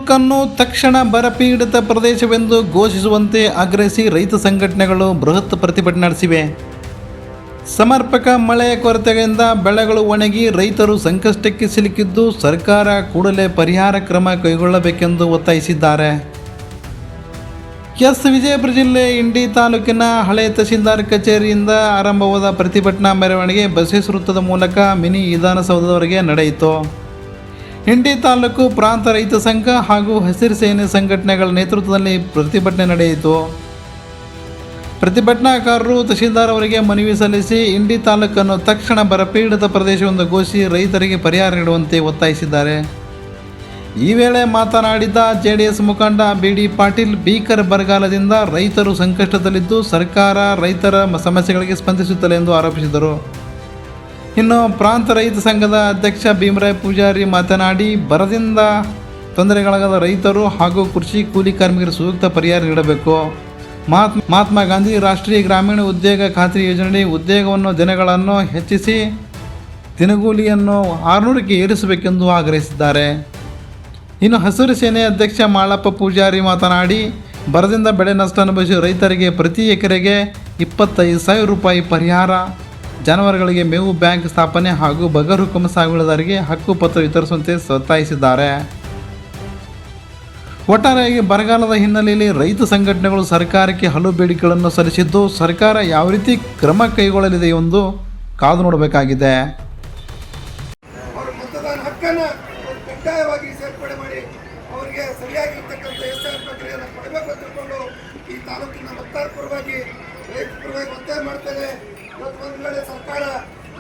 ತಾಲೂಕನ್ನು ತಕ್ಷಣ ಬರಪೀಡಿತ ಪ್ರದೇಶವೆಂದು ಘೋಷಿಸುವಂತೆ ಆಗ್ರಹಿಸಿ ರೈತ ಸಂಘಟನೆಗಳು ಬೃಹತ್ ಪ್ರತಿಭಟನೆ ನಡೆಸಿವೆ. ಸಮರ್ಪಕ ಮಳೆಯ ಕೊರತೆಯಿಂದ ಬೆಳೆಗಳು ಒಣಗಿ ರೈತರು ಸಂಕಷ್ಟಕ್ಕೆ ಸಿಲುಕಿದ್ದು ಸರ್ಕಾರ ಕೂಡಲೇ ಪರಿಹಾರ ಕ್ರಮ ಕೈಗೊಳ್ಳಬೇಕೆಂದು ಒತ್ತಾಯಿಸಿದ್ದಾರೆ. ವಿಜಯಪುರ ಜಿಲ್ಲೆ ಇಂಡಿ ತಾಲೂಕಿನ ಹಳೆ ತಹಸೀಲ್ದಾರ್ ಕಚೇರಿಯಿಂದ ಆರಂಭವಾದ ಪ್ರತಿಭಟನಾ ಮೆರವಣಿಗೆ ಬಸವೇಶ್ವರ ವೃತ್ತದ ಮೂಲಕ ಮಿನಿ ವಿಧಾನಸೌಧದವರೆಗೆ ನಡೆಯಿತು. ಇಂಡಿ ತಾಲೂಕು ಪ್ರಾಂತ ರೈತ ಸಂಘ ಹಾಗೂ ಹಸಿರು ಸೇನೆ ಸಂಘಟನೆಗಳ ನೇತೃತ್ವದಲ್ಲಿ ಪ್ರತಿಭಟನೆ ನಡೆಯಿತು. ಪ್ರತಿಭಟನಾಕಾರರು ತಹಸೀಲ್ದಾರ್ ಅವರಿಗೆ ಮನವಿ ಸಲ್ಲಿಸಿ ಇಂಡಿ ತಾಲೂಕನ್ನು ತಕ್ಷಣ ಬರಪೀಡಿತ ಪ್ರದೇಶವೆಂದು ಘೋಷಿಸಿ ರೈತರಿಗೆ ಪರಿಹಾರ ನೀಡುವಂತೆ ಒತ್ತಾಯಿಸಿದ್ದಾರೆ. ಈ ವೇಳೆ ಮಾತನಾಡಿದ JDS ಮುಖಂಡ BD ಪಾಟೀಲ್, ಭೀಕರ ಬರಗಾಲದಿಂದ ರೈತರು ಸಂಕಷ್ಟದಲ್ಲಿದ್ದು ಸರ್ಕಾರ ರೈತರ ಸಮಸ್ಯೆಗಳಿಗೆ ಸ್ಪಂದಿಸುತ್ತಿಲ್ಲ ಎಂದು ಆರೋಪಿಸಿದರು. ಇನ್ನು ಪ್ರಾಂತ ರೈತ ಸಂಘದ ಅಧ್ಯಕ್ಷ ಭೀಮರಾಯ ಪೂಜಾರಿ ಮಾತನಾಡಿ, ಬರದಿಂದ ತೊಂದರೆಗೊಳಗಾದ ರೈತರು ಹಾಗೂ ಕೃಷಿ ಕೂಲಿ ಕಾರ್ಮಿಕರಿಗೆ ಸೂಕ್ತ ಪರಿಹಾರ ನೀಡಬೇಕು. ಮಹಾತ್ಮ ಗಾಂಧಿ ರಾಷ್ಟ್ರೀಯ ಗ್ರಾಮೀಣ ಉದ್ಯೋಗ ಖಾತ್ರಿ ಯೋಜನೆಯಡಿ ಉದ್ಯೋಗವನ್ನು ದಿನಗಳನ್ನು ಹೆಚ್ಚಿಸಿ ದಿನಗೂಲಿಯನ್ನು 600ಕ್ಕೆ ಏರಿಸಬೇಕೆಂದು ಆಗ್ರಹಿಸಿದ್ದಾರೆ. ಇನ್ನು ಹಸಿರು ಸೇನೆ ಅಧ್ಯಕ್ಷ ಮಾಳಪ್ಪ ಪೂಜಾರಿ ಮಾತನಾಡಿ, ಬರದಿಂದ ಬೆಳೆ ನಷ್ಟ ಅನುಭವಿಸಿದ ರೈತರಿಗೆ ಪ್ರತಿ ಎಕರೆಗೆ 25,000 ರೂಪಾಯಿ ಪರಿಹಾರ, ಜಾನುವಾರುಗಳಿಗೆ ಮೇವು ಬ್ಯಾಂಕ್ ಸ್ಥಾಪನೆ ಹಾಗೂ ಬಗರ್ ಹುಕುಂ ಸಾಗುವಳಿದಾರರಿಗೆ ಹಕ್ಕುಪತ್ರ ವಿತರಿಸುವಂತೆ ಒತ್ತಾಯಿಸಿದ್ದಾರೆ. ಒಟ್ಟಾರೆಯಾಗಿ ಬರಗಾಲದ ಹಿನ್ನೆಲೆಯಲ್ಲಿ ರೈತ ಸಂಘಟನೆಗಳು ಸರ್ಕಾರಕ್ಕೆ ಹಲವು ಬೇಡಿಕೆಗಳನ್ನು ಸಲ್ಲಿಸಿದ್ದು, ಸರ್ಕಾರ ಯಾವ ರೀತಿ ಕ್ರಮ ಕೈಗೊಳ್ಳಲಿದೆ ಎಂದು ಕಾದು ನೋಡಬೇಕಾಗಿದೆ. ಕಡ್ಡಾಯವಾಗಿ ಸೇರ್ಪಡೆ ಮಾಡಿ ಅವರಿಗೆ ಸರಿಯಾಗಿರ್ತಕ್ಕಂಥ SR ಪ್ರಕ್ರಿಯೆಯನ್ನು ಕೊಡಬೇಕು ಅಂತ ತಿಳ್ಕೊಂಡು ಈ ತಾಲೂಕಿನ ವಕ್ತಾರ ಪರವಾಗಿ ರೈತ ಪರವಾಗಿ ಒತ್ತಾಯ ಮಾಡ್ತೇನೆ. ಇವತ್ತು ಒಂದು ವೇಳೆ ಸರ್ಕಾರ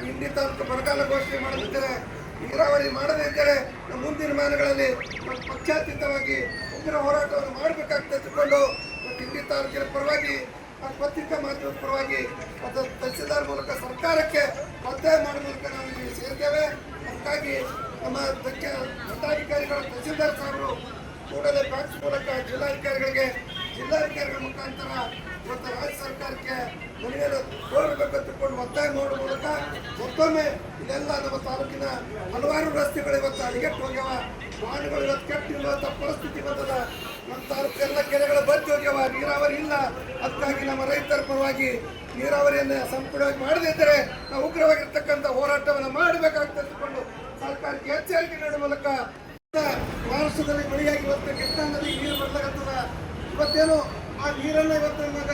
ಇಂಡಿ ತಾಲೂಕು ಬರಗಾಲ ಘೋಷಣೆ ಮಾಡದಿದ್ದರೆ, ನೀರಾವರಿ ಮಾಡದೇ ಇದ್ದರೆ ಮುಂದಿನ ದಿನಮಾನಗಳಲ್ಲಿ ಪಕ್ಷಾತೀತವಾಗಿ ಉಗ್ರ ಹೋರಾಟವನ್ನು ಮಾಡಬೇಕಾಗ್ತದೆ ತಿಳ್ಕೊಂಡು ಇಂಡಿ ತಾಲೂಕಿನ ಪರವಾಗಿ ಪತ್ರಿಕಾ ಮಾಧ್ಯಮದ ಪರವಾಗಿ ಮತ್ತು ತಹಸೀಲ್ದಾರ್ ಮೂಲಕ ಸರ್ಕಾರಕ್ಕೆ ಒತ್ತಾಯ ಮಾಡುವ ಮೂಲಕ ನಾವು ಇಲ್ಲಿ ಸೇರ್ತೇವೆ. ಅದಕ್ಕಾಗಿ ನಮ್ಮ ದಂಡಾಧಿಕಾರಿಗಳ ತಹಸೀಲ್ದಾರ್ ಸಾಹೇಬರು ಕೂಡಲೇ ಫ್ಯಾಕ್ಸ್ ಮೂಲಕ ಜಿಲ್ಲಾಧಿಕಾರಿಗಳ ಮುಖಾಂತರ ಇವತ್ತು ರಾಜ್ಯ ಸರ್ಕಾರಕ್ಕೆ ಮನೆಯನ್ನು ಕೋರಬೇಕು ತಿಳ್ಕೊಂಡು ಒತ್ತಾಯ ಮಾಡುವ ಮೂಲಕ ಮತ್ತೊಮ್ಮೆ ಇದೆಲ್ಲ ನಮ್ಮ ತಾಲೂಕಿನ ಹಲವಾರು ರಸ್ತೆಗಳು ಇವತ್ತು ಅಡಿಗೆಟ್ಟು ಹೋಗ್ಯಾವ, ವಾಹನಗಳು ಇವತ್ತು ಕೆಟ್ಟಿರುವಂಥ ಪರಿಸ್ಥಿತಿ ಬಂದದ. ನಮ್ಮ ತಾಲೂಕೆಲ್ಲ ಕೆರೆಗಳು ಬತ್ತಿ ಹೋಗ್ಯಾವ, ನೀರಾವರಿ ಇಲ್ಲ. ಅದಕ್ಕಾಗಿ ನಮ್ಮ ರೈತರ ಪರವಾಗಿ ನೀರಾವರಿಯನ್ನು ಸಂಪೂರ್ಣವಾಗಿ ಮಾಡದೇ ಇದ್ದರೆ ನಾವು ಉಗ್ರವಾಗಿರ್ತಕ್ಕಂಥ ಹೋರಾಟವನ್ನು ಮಾಡಬೇಕಾಗ್ತದೆ ತಿಳ್ಕೊಂಡು ಸರ್ಕಾರಕ್ಕೆ ಎಚ್ಚರಿಕೆ ನೀಡುವ ಮೂಲಕ ಮಹಾರಾಷ್ಟ್ರದಲ್ಲಿ ಮಳೆಯಾಗಿ ಇವತ್ತು ಕೃಷ್ಣಾ ನದಿ ನೀರು ಬದಲಾಗುತ್ತದೆ. ಇವತ್ತೇನು ಆ ನೀರನ್ನು ಇವತ್ತು ಇವಾಗ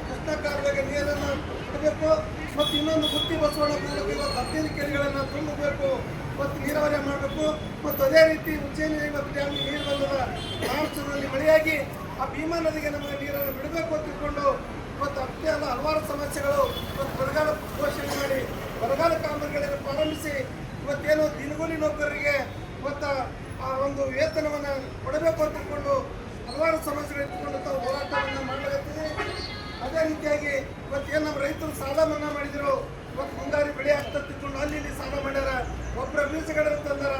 ಕೃಷ್ಣಾ ಕಾಲುವೆಗೆ ನೀರನ್ನು ಬಿಡಬೇಕು ಮತ್ತು ಇನ್ನೊಂದು ಗುತ್ತಿ ಬಸವಣ್ಣ ಮೂಲಕ ಇವತ್ತು 15 ಕೆರೆಗಳನ್ನು ತುಂಬಬೇಕು ಮತ್ತು ನೀರಾವರಿ ಮಾಡಬೇಕು. ಮತ್ತು ಅದೇ ರೀತಿ ಉಜ್ಜಯಿನಿ ಇವತ್ತು ಡ್ಯಾಮ್ಗೆ ನೀರು ಬಂದದ. ಮಹಾರಾಷ್ಟ್ರದಲ್ಲಿ ಮಳೆಯಾಗಿ ಆ ಭೀಮಾ ನದಿಗೆ ನಮಗೆ ನೀರನ್ನು ಬಿಡಬೇಕು ಅಂತ ತಿಳ್ಕೊಂಡು ಇವತ್ತು ಅಷ್ಟೇ ಅಲ್ಲ, ಹಲವಾರು ಸಮಸ್ಯೆಗಳು ಇವತ್ತು ಬರಗಾಲ ಘೋಷಣೆ ಮಾಡಿ ಬರಗಾಲ ಕಾಮಗಾರಿಗಳನ್ನು ಪ್ರಾರಂಭಿಸಿ ಇವತ್ತೇನು ದಿನಗೂಲಿ ನೌಕರರಿಗೆ ಇವತ್ತು ಆ ಒಂದು ವೇತನವನ್ನು ಕೊಡಬೇಕು ಅಂತ ತಿಳ್ಕೊಂಡು ಹಲವಾರು ಸಮಸ್ಯೆಗಳು ಇಟ್ಕೊಂಡು ತಾವು ಹೋರಾಟವನ್ನು ಮಾಡಲಾಗುತ್ತದೆ. ಅದೇ ರೀತಿಯಾಗಿ ಇವತ್ತೇನು ನಮ್ಮ ರೈತರು ಸಾಲ ಮನ್ನಾ ಮಾಡಿದ್ರು, ಇವತ್ತು ಮುಂಗಾರಿ ಬೆಳೆ ಆಗ್ತಾ ತಿಳ್ಕೊಂಡು ಅಲ್ಲಿ ಸಾಲ ಮಾಡ್ಯಾರ, ಒಬ್ಬರ ಬೀಜಗಳನ್ನು ತಂದಾರ,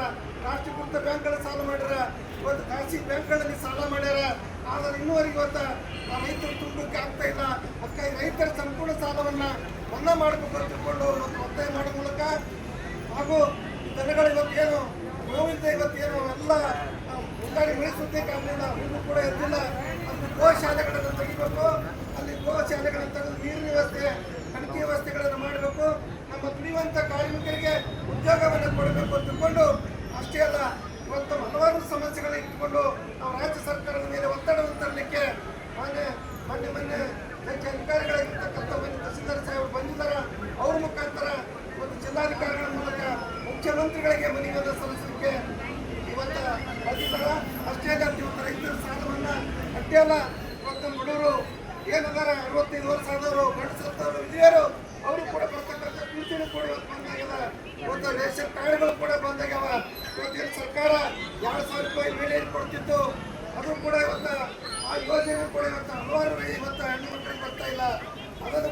ರಾಷ್ಟ್ರೀಕೃತ ಬ್ಯಾಂಕ್ಗಳ ಸಾಲ ಮಾಡ್ಯಾರ, ಇವತ್ತು ಖಾಸಗಿ ಬ್ಯಾಂಕ್ಗಳಲ್ಲಿ ಸಾಲ ಮಾಡ್ಯಾರ. ಆದರೆ ಇನ್ನೂವರೆಗೆ ಇವತ್ತು ಆ ರೈತರು ತುಂಬಕ್ಕೆ ಆಗ್ತಾ ಇಲ್ಲ. ಅದಕ್ಕಾಗಿ ರೈತರ ಸಂಪೂರ್ಣ ಸಾಲವನ್ನು ಮನ್ನಾ ಮಾಡಬೇಕು ಅಂತ ತಿಳ್ಕೊಂಡು ಇವತ್ತು ಒತ್ತಾಯ ಮಾಡೋ ಮೂಲಕ ಹಾಗೂ ದನಗಳು ಇವತ್ತೇನು ನೋವಿಂದ ಇವತ್ತೇನು ಎಲ್ಲ ಮುಂಗಾಡಿ ಬೆಳೆಸುತ್ತೆ ಕಾರಣದಿಂದ ಇನ್ನೂ ಕೂಡ ಎದ್ದಿಲ್ಲ. ಅಲ್ಲಿ ಗೋಶಾಲೆಗಳನ್ನು ತೆಗಿಬೇಕು, ಅಲ್ಲಿ ಗೋಶಾಲೆಗಳನ್ನು ತೆಗೆದು ನೀರಿನ ವ್ಯವಸ್ಥೆ, ಅಡಿಕೆ ವ್ಯವಸ್ಥೆಗಳನ್ನು ಮಾಡಬೇಕು, ನಮ್ಮ ದುಡಿಯುವಂಥ ಕಾರ್ಮಿಕರಿಗೆ ಉದ್ಯೋಗವನ್ನು ಕೊಡಬೇಕು ಅಂತ ತಿಳ್ಕೊಂಡು ಅಷ್ಟೇ ಅಲ್ಲ, ಇವತ್ತು ಹಲವಾರು ಸಮಸ್ಯೆಗಳನ್ನು ಇಟ್ಟುಕೊಂಡು ನಾವು ರಾಜ್ಯ ಸರ್ಕಾರದ ಮೇಲೆ ಒತ್ತಡವನ್ನು ತರಲಿಕ್ಕೆ ಮೊನ್ನೆ ಹೆಚ್ಚು ಅಧಿಕಾರಿಗಳಾಗಿರ್ತಕ್ಕಂಥ ತಹಸೀಲ್ದಾರ್ ಸಾಹೇಬರು ಬಂದಿದ್ದಾರೆ. ಅವ್ರ ಮುಖಾಂತರ ಇವತ್ತು ಜಿಲ್ಲಾಧಿಕಾರಿಗಳ ಮೂಲಕ ಮುಖ್ಯಮಂತ್ರಿಗಳಿಗೆ ಮನವಿಯನ್ನು ಸಲ್ಲಿಸಲಿಕ್ಕೆ ಇವತ್ತು ಬಂದಿದ್ದಾರೆ. ಅಷ್ಟೇ ಅಲ್ಲ, ಇವತ್ತು ರೈತರ ಸಾಲವನ್ನು ಅಷ್ಟೇ ಅಲ್ಲ, ಇವತ್ತು ಬಡವರು ಏನದಾರ 65 ವರ್ಷ ಆದವರು, ಗಂಡಸತ್ತವರು, ವಿಧಿಯರು ಅವರು ಕೂಡ ಬರ್ತಕ್ಕಂಥ ಪಿಂಚಣಿ ಕೂಡ ಇವತ್ತು ಬಂದಾಗ್ಯದ. ಇವತ್ತು ರೇಷನ್ ಕಾರ್ಡ್ಗಳು ಕೂಡ ಬಂದಾಗ್ಯಾವ. ಇವತ್ತೇನು ಸರ್ಕಾರ 2,000 ರೂಪಾಯಿ ಮೇಲೆ ಕೊಡ್ತಿತ್ತು, ಅದು ಕೂಡ ಇವತ್ತು ಆ ಯೋಜನೆ ಕೂಡ ಇವತ್ತು ಹಲವಾರು ಇವತ್ತು ಹೆಣ್ಣು ಮಕ್ಕಳಿಗೆ ಬರ್ತಾ ಇಲ್ಲ. ಅದನ್ನು